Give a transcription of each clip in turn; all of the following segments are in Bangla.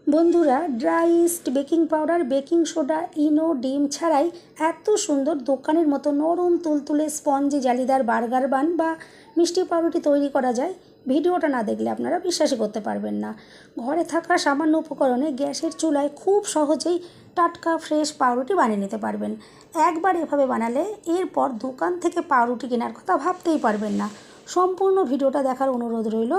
বন্ধুরা, dry yeast, baking powder, baking soda, Eno, ডিম ছাড়াই এত সুন্দর দোকানের মতো নরম তুলতুলে স্পঞ্জি জালিদার বার্গার বান বা মিষ্টি পাউরুটি তৈরি করা যায়। ভিডিওটা না দেখলে আপনারা বিশ্বাসই করতে পারবেন না। ঘরে থাকা সামান্য উপকরণে গ্যাসের চুলায় খুব সহজেই টাটকা ফ্রেশ পাউরুটি বানিয়ে নিতে পারবেন। একবার এভাবে বানালে এরপর দোকান থেকে পাউরুটি কেনার কথা ভাবতেই পারবেন না। সম্পূর্ণ ভিডিওটা দেখার অনুরোধ রইল।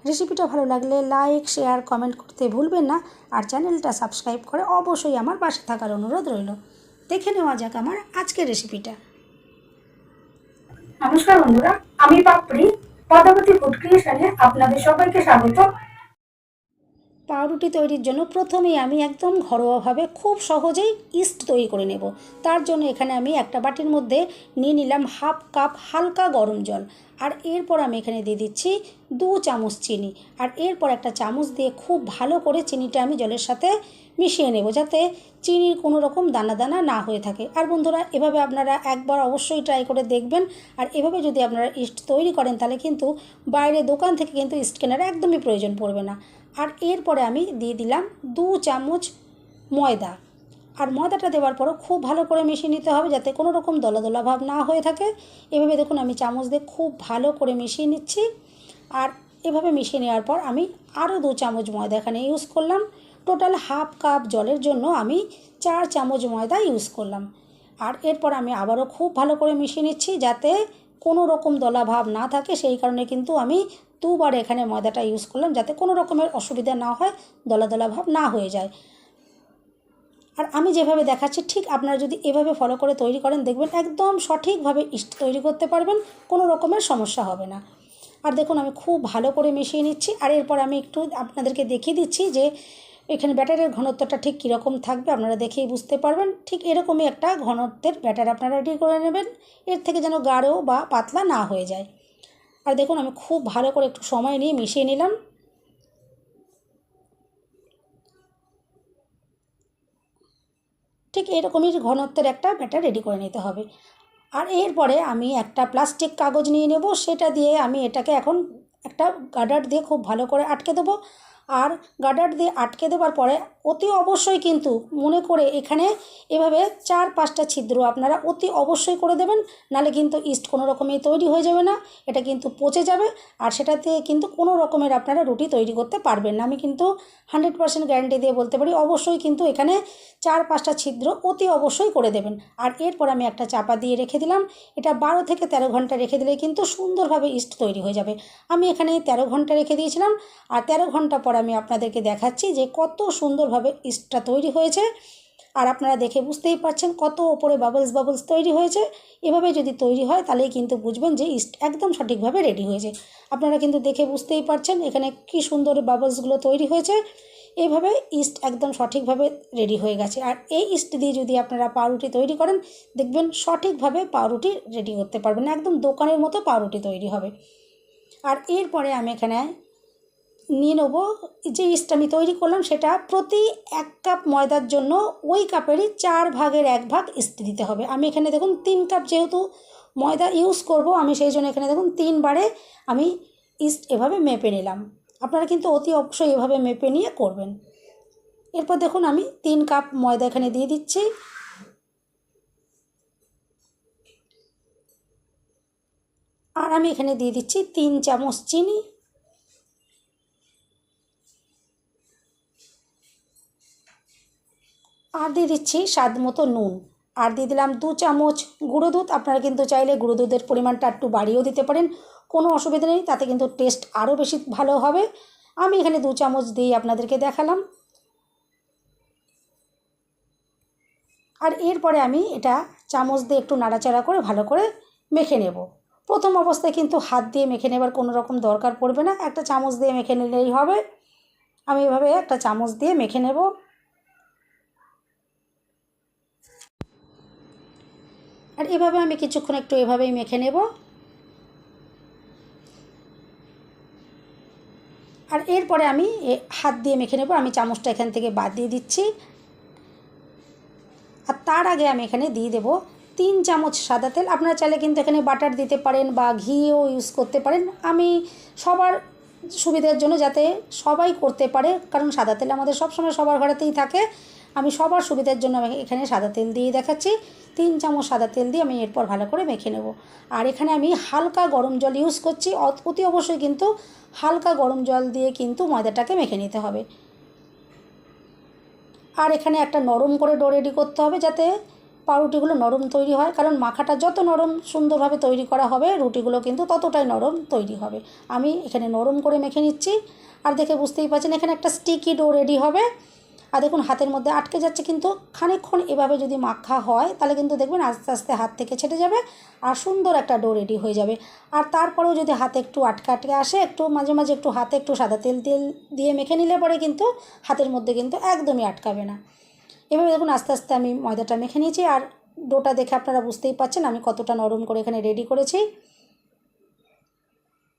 রেসিপিটা ভালো লাগলে লাইক, শেয়ার, কমেন্ট করতে ভুলবেন না। আর চ্যানেলটা সাবস্ক্রাইব করে অবশ্যই আমার পাশে থাকার অনুরোধ রইল। দেখে নেওয়া যাক আমার আজকের রেসিপিটা। নমস্কার বন্ধুরা, আমি পাপড়ি পদ্মাবতী ফুড ক্রিয়েশনে আপনাদের সবাইকে স্বাগত। পাউরুটি তৈরির জন্য প্রথমেই আমি একদম ঘরোয়াভাবে খুব সহজেই ইস্ট তৈরি করে নেব। তার জন্য এখানে আমি একটা বাটির মধ্যে নিয়ে নিলাম হাফ কাপ হালকা গরম জল। আর এরপর আমি এখানে দিয়ে দিচ্ছি 2 চামচ চিনি। আর এরপর একটা চামচ দিয়ে খুব ভালো করে চিনিটা আমি জলের সাথে মিশিয়ে নেব, যাতে চিনির কোনো রকম দানা দানা না হয়ে থাকে। আর বন্ধুরা, এভাবে আপনারা একবার অবশ্যই ট্রাই করে দেখবেন। আর এভাবে যদি আপনারা ইস্ট তৈরি করেন তাহলে কিন্তু বাইরে দোকান থেকে কিন্তু ইস্ট কেনার একদমই প্রয়োজন পড়বে না। আর এরপরে আমি দিয়ে দিলাম 2 চামচ ময়দা। আর ময়দাটা দেওয়ার পরও খুব ভালো করে মিশিয়ে নিতে হবে, যাতে কোনো রকম দলা দলা ভাব না হয়ে থাকে। এভাবে দেখুন আমি চামচ দিয়ে খুব ভালো করে মিশিয়ে নিচ্ছি। আর এভাবে মিশিয়ে নেওয়ার পর আমি আরও 2 চামচ ময়দা এখানে ইউজ করলাম। টোটাল হাফ কাপ জলের জন্য আমি 4 চামচ ময়দা ইউজ করলাম। আর এরপর আমি আবারও খুব ভালো করে মিশিয়ে নিচ্ছি, যাতে কোনো রকম দলা ভাব না থাকে। সেই কারণে কিন্তু আমি 2 বার এখানে ময়দাটা ইউজ করলাম, যাতে কোনো রকমের অসুবিধা না হয়, দলা দলা ভাব না হয়ে যায়। আর আমি যেভাবে দেখাচ্ছি ঠিক আপনারা যদি এভাবে ফলো করে তৈরি করেন, দেখবেন একদম সঠিকভাবে ইস্ট তৈরি করতে পারবেন, কোনো রকমের সমস্যা হবে না। আর দেখুন আমি খুব ভালো করে মিশিয়ে নিচ্ছি। আর এরপর আমি একটু আপনাদেরকে দেখিয়ে দিচ্ছি যে এখানে ব্যাটারের ঘনত্বটা ঠিক কীরকম থাকবে। আপনারা দেখেই বুঝতে পারবেন। ঠিক এরকমই একটা ঘনত্বের ব্যাটার আপনারা রেডি করে নেবেন, এর থেকে যেন গাঢ় বা পাতলা না হয়ে যায়। আর দেখুন আমি খুব ভালো করে একটু সময় নিয়ে মিশিয়ে নিলাম। ঠিক এরকমই ঘনত্বের একটা ব্যাটার রেডি করে নিতে হবে। আর এরপরে আমি একটা প্লাস্টিক কাগজ নিয়ে নেব, সেটা দিয়ে আমি এটাকে এখন একটা গার্ডার দিয়ে খুব ভালো করে আটকে দেবো। আর গার্ডার দিয়ে আটকে দেওয়ার পরে অতি অবশ্যই কিন্তু মনে করে এখানে এভাবে 4-5টা ছিদ্র আপনারা অতি অবশ্যই করে দেবেন, নাহলে কিন্তু ইস্ট কোনো রকমই তৈরি হয়ে যাবে না, এটা কিন্তু পচে যাবে। আর সেটাতে কিন্তু কোনো রকমের আপনারা রুটি তৈরি করতে পারবেন না। আমি কিন্তু 100% গ্যারান্টি দিয়ে বলতে পারি, অবশ্যই কিন্তু এখানে 4-5টা ছিদ্র অতি অবশ্যই করে দেবেন। আর এরপর আমি একটা চাপা দিয়ে রেখে দিলাম। এটা 12 থেকে 13 ঘন্টা রেখে দিলে কিন্তু সুন্দরভাবে ইস্ট তৈরি হয়ে যাবে। আমি এখানে 13 ঘন্টা রেখে দিয়েছিলাম। আর 13 ঘন্টা পর আমি আপনাদেরকে দেখাচ্ছি যে কত সুন্দরভাবে ইস্টটা তৈরি হয়েছে। আর আপনারা দেখে বুঝতেই পারছেন কত ওপরে বাবলস তৈরি হয়েছে। এভাবে যদি তৈরি হয় তাহলেই কিন্তু বুঝবেন যে ইস্ট একদম সঠিকভাবে রেডি হয়েছে। আপনারা কিন্তু দেখে বুঝতেই পারছেন এখানে কি সুন্দর বাবলসগুলো তৈরি হয়েছে। এইভাবে ইস্ট একদম সঠিকভাবে রেডি হয়ে গেছে। আর এই ইস্ট দিয়ে যদি আপনারা পাউরুটি তৈরি করেন, দেখবেন সঠিকভাবে পাউরুটি রেডি করতে পারবেন, একদম দোকানের মতো পাউরুটি তৈরি হবে। আর এরপরে আমি এখানে নিয়ে নেবো যে ইস্ট আমি তৈরি করলাম, সেটা প্রতি 1 কাপ ময়দার জন্য ওই কাপেরই 4 ভাগের 1 ভাগ ইস্ট দিতে হবে। আমি এখানে দেখুন 3 কাপ যেহেতু ময়দা ইউজ করব, আমি সেই জন্য এখানে দেখুন 3 বারে আমি ইস্ট এভাবে মেপে নিলাম। আপনারা কিন্তু অতি অবশ্যই এভাবে মেপে নিয়ে করবেন। এরপর দেখুন আমি 3 কাপ ময়দা এখানে দিয়ে দিচ্ছি। আর আমি এখানে দিয়ে দিচ্ছি 3 চামচ চিনি। আর দিয়ে দিচ্ছি স্বাদ মতো নুন। আর দিয়ে দিলাম 2 চামচ গুঁড়ো দুধ। আপনারা কিন্তু চাইলে গুঁড়ো দুধের পরিমাণটা একটু বাড়িয়েও দিতে পারেন, কোনো অসুবিধা নেই, তাতে কিন্তু টেস্ট আরও বেশি ভালো হবে। আমি এখানে 2 চামচ দিয়ে আপনাদেরকে দেখালাম। আর এরপরে আমি এটা চামচ দিয়ে একটু নাড়াচাড়া করে ভালো করে মেখে নেব। প্রথম অবস্থায় কিন্তু হাত দিয়ে মেখে নেবার কোনো রকম দরকার পড়বে না, একটা চামচ দিয়ে মেখে নিলেই হবে। আমি এভাবে একটা চামচ দিয়ে মেখে নেব। আর এভাবে আমি কিছুক্ষণ একটু এভাবেই মেখে নেব। আর এরপরে আমি হাত দিয়ে মেখে নেব। আমি চামচটা এখান থেকে বাদ দিয়ে দিচ্ছি। আর তার আগে আমি এখানে দিয়ে দেব 3 চামচ সাদা তেল। আপনারা চাইলে কিন্তু এখানে বাটার দিতে পারেন বা ঘিও ইউজ করতে পারেন। আমি সবার সুবিধার জন্য, যাতে সবাই করতে পারে, কারণ সাদা তেল আমাদের সবসময় সবার ঘরেতেই থাকে। আমি সবার সুবিধার জন্য আমি এখানে সাদা তেল দিয়ে দেখাচ্ছি। 3 চামচ সাদা তেল দিয়ে আমি এরপর ভালো করে মেখে নেব। আর এখানে আমি হালকা গরম জল ইউজ করছি। অতি অবশ্যই কিন্তু হালকা গরম জল দিয়ে কিন্তু ময়দাটাকে মেখে নিতে হবে। আর এখানে একটা নরম করে ডো রেডি করতে হবে, যাতে পাউরুটিগুলো নরম তৈরি হয়, কারণ মাখাটা যত নরম সুন্দরভাবে তৈরি করা হবে রুটিগুলো কিন্তু ততটাই নরম তৈরি হবে। আমি এখানে নরম করে মেখে নিচ্ছি। আর দেখে বুঝতেই পারছেন এখানে একটা স্টিকি ডো রেডি হবে। আর দেখুন হাতের মধ্যে আটকে যাচ্ছে, কিন্তু খানিকক্ষণ এভাবে যদি মাখা হয় তাহলে কিন্তু দেখবেন আস্তে আস্তে হাত থেকে ছেটে যাবে আর সুন্দর একটা ডো রেডি হয়ে যাবে। আর তারপরেও যদি হাতে একটু আটকে আটকে আসে, একটু মাঝে মাঝে একটু হাতে একটু সাদা তেল দিয়ে মেখে নিলে পরে কিন্তু হাতের মধ্যে কিন্তু একদমই আটকাবে না। এভাবে দেখুন আস্তে আস্তে আমি ময়দাটা মেখে নিয়েছি। আর ডোটা দেখে আপনারা বুঝতেই পারছেন আমি কতটা নরম করে এখানে রেডি করেছি।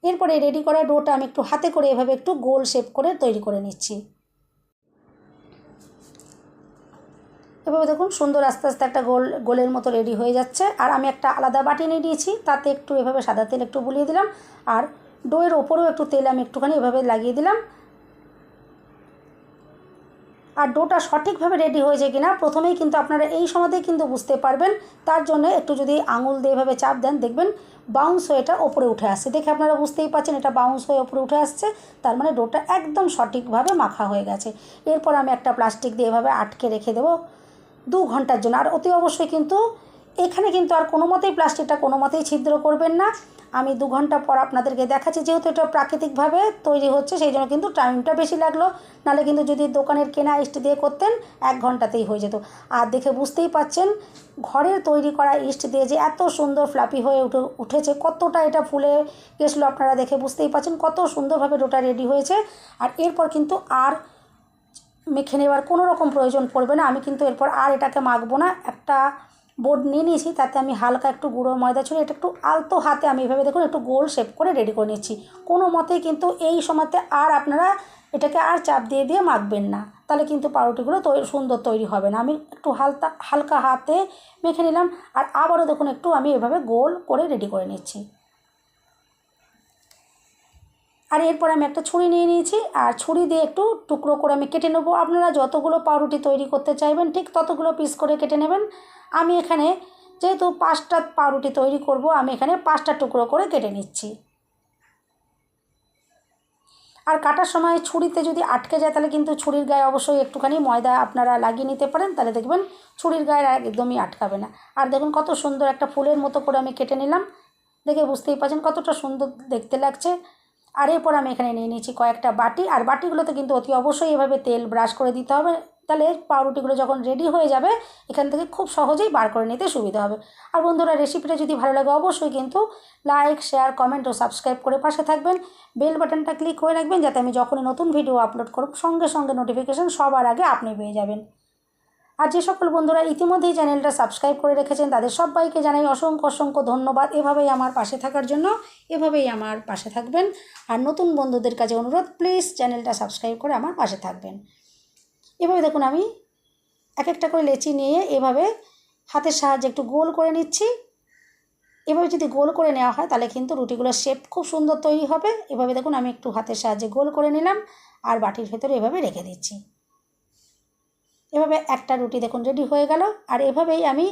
এরপরে রেডি করা ডোটা আমি একটু হাতে করে এভাবে একটু গোল শেপ করে তৈরি করে নিচ্ছি। এভাবে দেখুন সুন্দর আস্তে আস্তে একটা গোলের মতো রেডি হয়ে যাচ্ছে। আর আমি একটা আলাদা বাটি নিয়ে নিয়েছি, তাতে একটু এভাবে সাদা তেল একটু বুলিয়ে দিলাম। আর ডোয়ের ওপরেও একটু তেল আমি একটুখানি এভাবে লাগিয়ে দিলাম। আর ডোটা সঠিকভাবে রেডি হয়েছে কিনা প্রথমেই কিন্তু আপনারা এই সময়তেই কিন্তু বুঝতে পারবেন। তার জন্য একটু যদি আঙুল দিয়ে এভাবে চাপ দেন, দেখবেন বাউন্স হয়ে এটা ওপরে উঠে আসছে। দেখে আপনারা বুঝতেই পারছেন এটা বাউন্স হয়ে ওপরে উঠে আসছে, তার মানে ডোটা একদম সঠিকভাবে মাখা হয়ে গেছে। এরপর আমি একটা প্লাস্টিক দিয়ে এভাবে আটকে রেখে দেবো 2 ঘন্টার জন্য। আর অতি অবশ্যই কিন্তু এখানে কিন্তু আর কোনো মতেই প্লাস্টিকটা কোনো মতেই ছিদ্র করবেন না। আমি 2 ঘন্টা পর আপনাদেরকে দেখাচ্ছি। যেহেতু এটা প্রাকৃতিকভাবে তৈরি হচ্ছে সেই জন্য কিন্তু টাইমটা বেশি লাগলো, নাহলে কিন্তু যদি দোকানের কেনা ইস্ট দিয়ে করতেন 1 ঘন্টাতেই হয়ে যেত। আর দেখে বুঝতেই পাচ্ছেন ঘরের তৈরি করা ইস্ট দিয়ে যে এত সুন্দর ফ্লাপি হয়ে উঠেছে, কতটা এটা ফুলে গেছিলো আপনারা দেখে বুঝতেই পাচ্ছেন কত সুন্দরভাবে ডোটা রেডি হয়েছে। আর এরপর কিন্তু আর মেখে নেওয়ার কোনো রকম প্রয়োজন পড়বে না। আমি কিন্তু এরপর আর এটাকে মাখবো না। একটা বোর্ড নিয়ে নিয়েছি, তাতে আমি হালকা একটু গুঁড়ো ময়দা ছড়িয়ে এটা একটু আলতো হাতে আমি এভাবে দেখুন একটু গোল শেপ করে রেডি করে নিচ্ছি। কোনো মতেই কিন্তু এই সময়তে আর আপনারা এটাকে আর চাপ দিয়ে দিয়ে মাখবেন না, তাহলে কিন্তু পাউরুটিগুলো সুন্দর তৈরি হবে না। আমি একটু হালকা হাতে মেখে নিলাম। আর আবারও দেখুন একটু আমি এভাবে গোল করে রেডি করে নিচ্ছি। আর এরপর আমি একটা ছুরি নিয়ে নিয়েছি, আর ছুরি দিয়ে একটু টুকরো করে আমি কেটে নেবো। আপনারা যতগুলো পাউরুটি তৈরি করতে চাইবেন ঠিক ততগুলো পিস করে কেটে নেবেন। আমি এখানে যেহেতু 5টা পাউরুটি তৈরি করব, আমি এখানে 5টা টুকরো করে কেটে নিচ্ছি। আর কাটার সময় ছুরিতে যদি আটকে যায় তাহলে কিন্তু ছুরির গায়ে অবশ্যই একটুখানি ময়দা আপনারা লাগিয়ে নিতে পারেন, তাহলে দেখবেন ছুরির গায়ে একদমই আটকাবে না। আর দেখুন কত সুন্দর একটা ফুলের মতো করে আমি কেটে নিলাম। দেখে বুঝতেই পারছেন কতটা সুন্দর দেখতে লাগছে। আর এরপর আমি এখানে নিয়ে নিয়েছি কয়েকটা বাটি। আর বাটিগুলোতে কিন্তু অতি অবশ্যই এভাবে তেল ব্রাশ করে দিতে হবে, তাহলে পাউরুটিগুলো যখন রেডি হয়ে যাবে এখান থেকে খুব সহজেই বার করে নিতে সুবিধা হবে। আর বন্ধুরা রেসিপিটা যদি ভালো লাগে অবশ্যই কিন্তু লাইক, শেয়ার, কমেন্ট ও সাবস্ক্রাইব করে পাশে থাকবেন। বেল বাটনটা ক্লিক করে রাখবেন, যাতে আমি যখনই নতুন ভিডিও আপলোড করব সঙ্গে সঙ্গে নোটিফিকেশান সবার আগে আপনি পেয়ে যাবেন। আর যে সকল বন্ধুরা ইতিমধ্যেই চ্যানেলটা সাবস্ক্রাইব করে রেখেছেন তাদের সবাইকে জানাই অসংখ্য অসংখ্য ধন্যবাদ। এভাবেই আমার পাশে থাকার জন্য, এভাবেই আমার পাশে থাকবেন। আর নতুন বন্ধুদের কাছে অনুরোধ, প্লিজ চ্যানেলটা সাবস্ক্রাইব করে আমার পাশে থাকবেন। এভাবে দেখুন আমি এক একটা করে লেচি নিয়ে এভাবে হাতের সাহায্যে একটু গোল করে নিচ্ছি। এভাবে যদি গোল করে নেওয়া হয় তাহলে কিন্তু রুটিগুলোর শেপ খুব সুন্দর তৈরি হবে। এভাবে দেখুন আমি একটু হাতের সাহায্যে গোল করে নিলাম আর বাটির ভেতরে এভাবে রেখে দিচ্ছি। এভাবে একটা রুটি দেখুন রেডি হয়ে গেল। আর এভাবেই আমি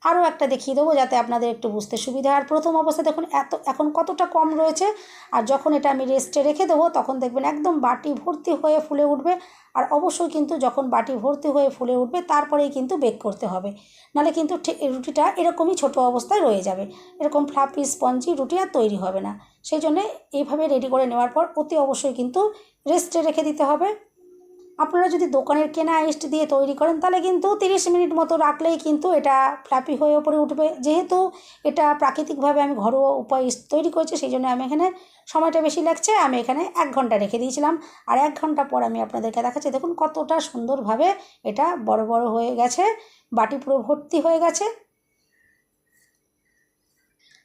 আরও একটা দেখিয়ে দেবো যাতে আপনাদের একটু বুঝতে সুবিধা। আর প্রথম অবস্থায় দেখুন এখন কতটা কম রয়েছে, আর যখন এটা আমি রেস্টে রেখে দেবো তখন দেখবেন একদম বাটি ভর্তি হয়ে ফুলে উঠবে। আর অবশ্যই কিন্তু যখন বাটি ভর্তি হয়ে ফুলে উঠবে তারপরেই কিন্তু বেক করতে হবে, নাহলে কিন্তু রুটিটা এরকমই ছোট অবস্থায় রয়ে যাবে, এরকম ফ্লাফি স্পঞ্জি রুটি আর তৈরি হবে না। সেই জন্যে এইভাবে রেডি করে নেওয়ার পর অতি অবশ্যই কিন্তু রেস্টে রেখে দিতে হবে। আপনারা যদি দোকানের কেনা ইস্ট দিয়ে তৈরি করেন তাহলে কিন্তু 30 মিনিট মতো রাখলেই কিন্তু এটা ফ্ল্যাপি হয়ে ওপরে উঠবে। যেহেতু এটা প্রাকৃতিকভাবে আমি ঘরোয়া উপায় ইস্ট তৈরি করেছি সেই জন্য আমি এখানে সময়টা বেশি লাগছে, আমি এখানে 1 ঘন্টা রেখে দিয়েছিলাম। আর 1 ঘন্টা পর আমি আপনাদেরকে দেখাচ্ছি। দেখুন কতটা সুন্দরভাবে এটা বড় বড় হয়ে গেছে, বাটি পুরো ভর্তি হয়ে গেছে।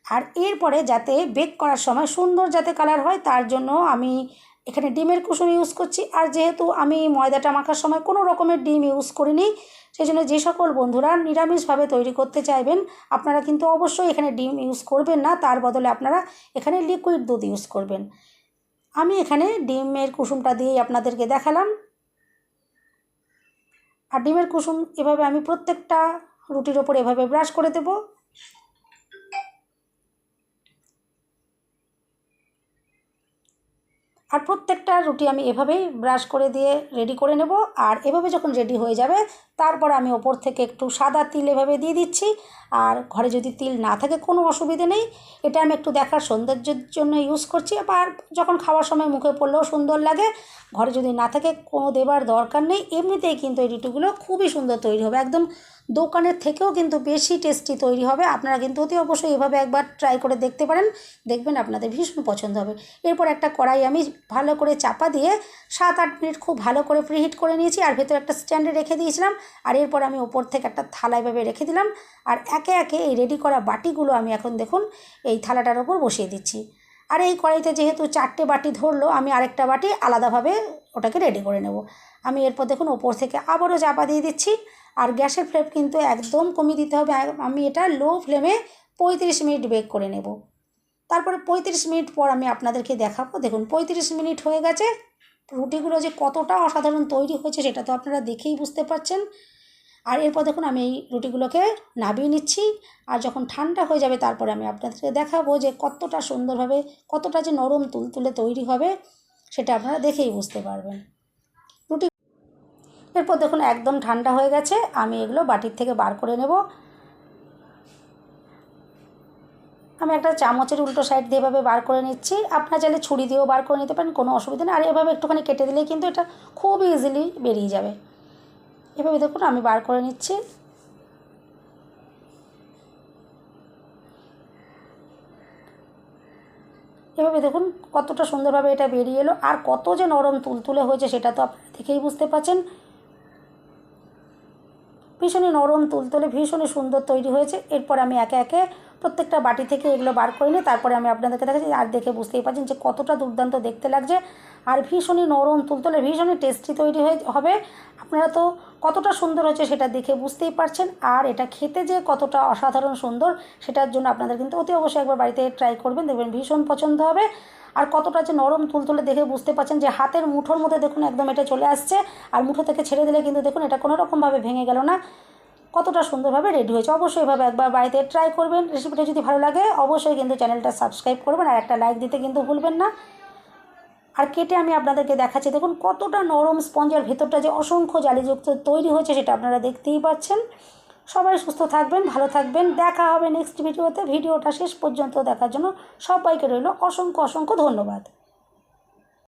আর এরপরে যাতে বেক করার সময় সুন্দর যাতে কালার হয় তার জন্য আমি এখানে ডিমের কুসুম ইউজ করছি। আর যেহেতু আমি ময়দাটা মাখার সময় কোনো রকমের ডিম ইউজ করিনি, সেই জন্য যে সকল বন্ধুরা নিরামিষভাবে তৈরি করতে চাইবেন আপনারা কিন্তু অবশ্যই এখানে ডিম ইউজ করবেন না, তার বদলে আপনারা এখানে লিকুইড দুধ ইউজ করবেন। আমি এখানে ডিমের কুসুমটা দিয়েই আপনাদেরকে দেখালাম। আর ডিমের কুসুম এভাবে আমি প্রত্যেকটা রুটির ওপর এভাবে ব্রাশ করে দেব। আর প্রত্যেকটা রুটি আমি এভাবেই ব্রাশ করে দিয়ে রেডি করে নেব। আর এভাবে যখন রেডি হয়ে যাবে তারপর আমি ওপর থেকে একটু সাদা তিল এভাবে দিয়ে দিচ্ছি। আর ঘরে যদি তিল না থাকে কোনো অসুবিধে নেই, এটা আমি একটু দেখার সৌন্দর্যের জন্য ইউজ করছি। আর যখন খাওয়ার সময় মুখে পড়লেও সুন্দর লাগে। ঘরে যদি না থাকে কোনো দেবার দরকার নেই, এমনিতেই কিন্তু এই রুটিগুলো খুবই সুন্দর তৈরি হবে, একদম দোকানের থেকেও কিন্তু বেশি টেস্টি তৈরি হবে। আপনারা কিন্তু অতি অবশ্যই এভাবে একবার ট্রাই করে দেখতে পারেন, দেখবেন আপনাদের ভীষণ পছন্দ হবে। এরপর একটা কড়াই আমি ভালো করে চাপা দিয়ে 7-8 মিনিট খুব ভালো করে প্রিহিট করে নিয়েছি। আর ভেতরে একটা স্ট্যান্ডে রেখে দিয়েছিলাম। আর এরপর আমি ওপর থেকে একটা থালা এভাবে রেখে দিলাম। আর একে একে এই রেডি করা বাটিগুলো আমি এখন দেখুন এই থালাটার ওপর বসিয়ে দিচ্ছি। আর এই কড়াইতে যেহেতু 4টে বাটি ধরলো, আমি আরেকটা বাটি আলাদাভাবে ওটাকে রেডি করে নেব। আমি এরপর দেখুন ওপর থেকে আবারও চাপা দিয়ে দিচ্ছি। আর গ্যাসের ফ্লেম কিন্তু একদম কমিয়ে দিতে হবে। আমি এটা লো ফ্লেমে 35 মিনিট বেক করে নেব। তারপরে 35 মিনিট পর আমি আপনাদেরকে দেখাবো। দেখুন 35 মিনিট হয়ে গেছে। রুটিগুলো যে কতটা অসাধারণ তৈরি হয়েছে সেটা তো আপনারা দেখেই বুঝতে পারছেন। আর এরপর দেখুন আমি এই রুটিগুলোকে নামিয়ে নিচ্ছি। আর যখন ঠান্ডা হয়ে যাবে তারপরে আমি আপনাদেরকে দেখাবো যে কতটা সুন্দরভাবে, কতটা যে নরম তুলতুলে তৈরি হবে সেটা আপনারা দেখেই বুঝতে পারবেন। রুটি এরপর দেখুন একদম ঠান্ডা হয়ে গেছে। আমি এগুলো বাটির থেকে বার করে নেব। আমি একটা চামচের উল্টো সাইড দিয়ে এভাবে বার করে নিচ্ছি। আপনারা চাইলে ছুরি দিয়েও বার করে নিতে পারেন, কোনো অসুবিধা নেই। আর এভাবে একটুখানি কেটে দিলেই কিন্তু এটা খুব ইজিলি বেরিয়ে যাবে। এভাবে দেখুন আমি বার করে নিচ্ছি। এভাবে দেখুন কতটা সুন্দরভাবে এটা বেরিয়ে এলো। আর কত যে নরম তুলতুলে হয়েছে সেটা তো আপনারা দেখেই বুঝতে পারছেন। ভীষণই নরম তুলতুলে ভীষণই সুন্দর তৈরি হয়েছে। এরপর আমি একে একে প্রত্যেকটা বাটি থেকে এগুলো বার করে নিই। তারপরে আমি আপনাদেরকে দেখাচ্ছি। আর দেখে বুঝতেই পারছেন যে কতটা দুর্দান্ত দেখতে লাগছে। আর ভীষণই নরম তুলতুলে ভীষণই টেস্টি তৈরি হবে। আপনারা তো কতটা সুন্দর হয়েছে সেটা দেখে বুঝতেই পারছেন। আর এটা খেতে যে কতটা অসাধারণ সুন্দর সেটার জন্য আপনাদের কিন্তু অতি অবশ্যই একবার বাড়িতে ট্রাই করবেন, দেখবেন ভীষণ পছন্দ হবে। আর কতটা যে নরম তুলতুলে দেখে বুঝতে পারছেন যে হাতের মুঠোর মধ্যে দেখুন একদম এটা চলে আসছে। আর মুঠো থেকে ছেড়ে দিলে কিন্তু দেখুন এটা কোনো রকমভাবে ভেঙে গেল না। কতটা সুন্দরভাবে রেডি হয়েছে। অবশ্যই এভাবে একবার বাড়িতে ট্রাই করবেন। রেসিপিটা যদি ভালো লাগে অবশ্যই কিন্তু চ্যানেলটা সাবস্ক্রাইব করবেন আর একটা লাইক দিতে কিন্তু ভুলবেন না। আর কেটে আমি আপনাদেরকে দেখাচ্ছি দেখুন কতটা নরম স্পঞ্জের ভেতরটা যে অসংখ্য জালিযুক্ত তৈরি হয়েছে সেটা আপনারা দেখতেই পাচ্ছেন। সবাই সুস্থ থাকবেন, ভালো থাকবেন। দেখা হবে নেক্সট ভিডিওতে। ভিডিওটা শেষ পর্যন্ত দেখার জন্য সবাইকে রইল অসংখ্য অসংখ্য ধন্যবাদ।